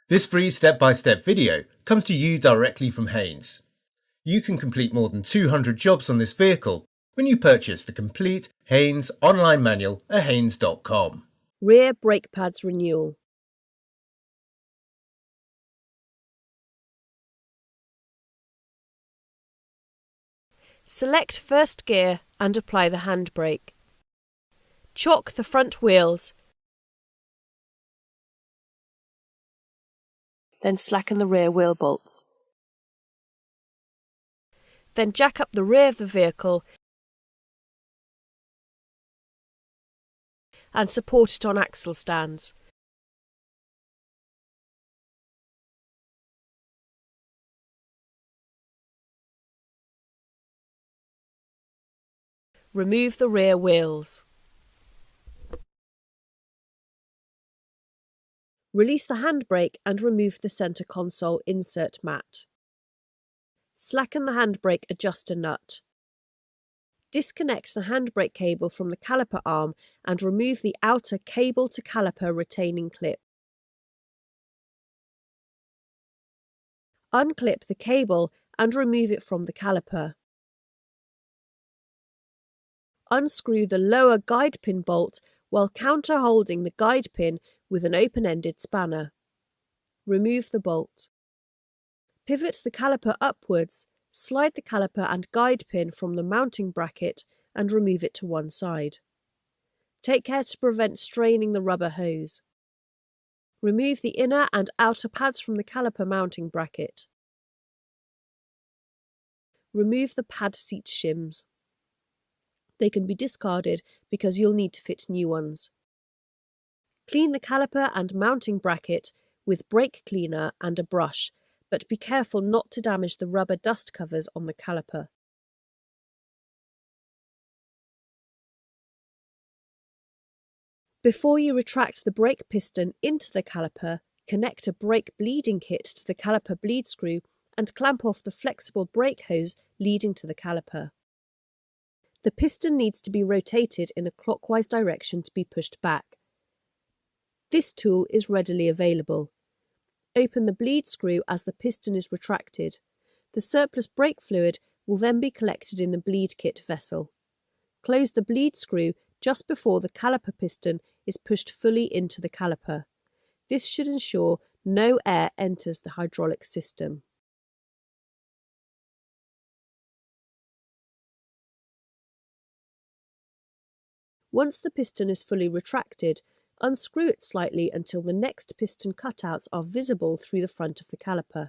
This free step-by-step video comes to you directly from Haynes. You can complete more than 200 jobs on this vehicle when you purchase the complete Haynes online manual at haynes.com. Rear brake pads renewal. Select first gear and apply the handbrake. Chock the front wheels, then slacken the rear wheel bolts. Then jack up the rear of the vehicle and support it on axle stands. Remove the rear wheels. Release the handbrake and remove the centre console insert mat. Slacken the handbrake adjuster nut. Disconnect the handbrake cable from the caliper arm and remove the outer cable to caliper retaining clip. Unclip the cable and remove it from the caliper. Unscrew the lower guide pin bolt while counter-holding the guide pin with an open-ended spanner. Remove the bolt. Pivot the caliper upwards, slide the caliper and guide pin from the mounting bracket and remove it to one side. Take care to prevent straining the rubber hose. Remove the inner and outer pads from the caliper mounting bracket. Remove the pad seat shims. They can be discarded because you'll need to fit new ones. Clean the caliper and mounting bracket with brake cleaner and a brush, but be careful not to damage the rubber dust covers on the caliper. Before you retract the brake piston into the caliper, connect a brake bleeding kit to the caliper bleed screw and clamp off the flexible brake hose leading to the caliper. The piston needs to be rotated in a clockwise direction to be pushed back. This tool is readily available. Open the bleed screw as the piston is retracted. The surplus brake fluid will then be collected in the bleed kit vessel. Close the bleed screw just before the caliper piston is pushed fully into the caliper. This should ensure no air enters the hydraulic system. Once the piston is fully retracted, unscrew it slightly until the next piston cutouts are visible through the front of the caliper.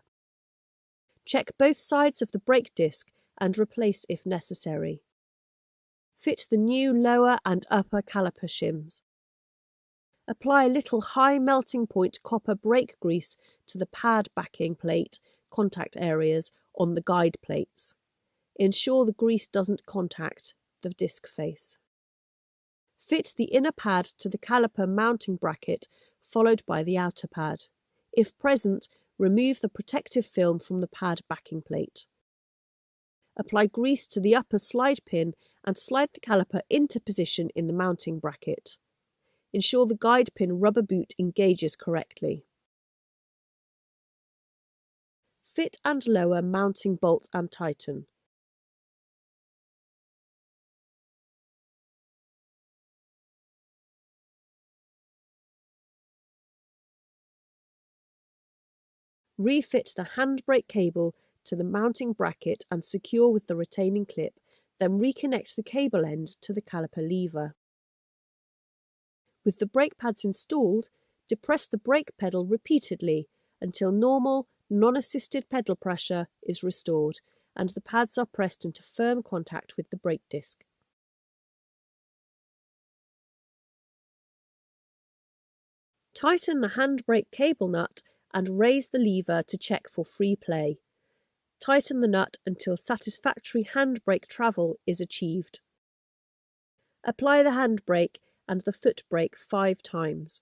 Check both sides of the brake disc and replace if necessary. Fit the new lower and upper caliper shims. Apply a little high melting point copper brake grease to the pad backing plate contact areas on the guide plates. Ensure the grease doesn't contact the disc face. Fit the inner pad to the caliper mounting bracket, followed by the outer pad. If present, remove the protective film from the pad backing plate. Apply grease to the upper slide pin and slide the caliper into position in the mounting bracket. Ensure the guide pin rubber boot engages correctly. Fit and lower mounting bolt and tighten. Refit the handbrake cable to the mounting bracket and secure with the retaining clip, then reconnect the cable end to the caliper lever. With the brake pads installed, depress the brake pedal repeatedly until normal, non-assisted pedal pressure is restored and the pads are pressed into firm contact with the brake disc. Tighten the handbrake cable nut and raise the lever to check for free play. Tighten the nut until satisfactory handbrake travel is achieved. Apply the handbrake and the foot brake 5 times.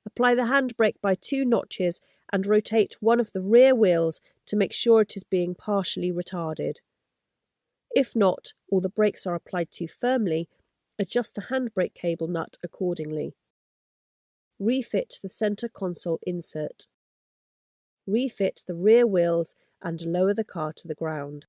Apply the handbrake by 2 notches and rotate one of the rear wheels to make sure it is being partially retarded. If not, or the brakes are applied too firmly, adjust the handbrake cable nut accordingly. Refit the centre console insert. Refit the rear wheels and lower the car to the ground.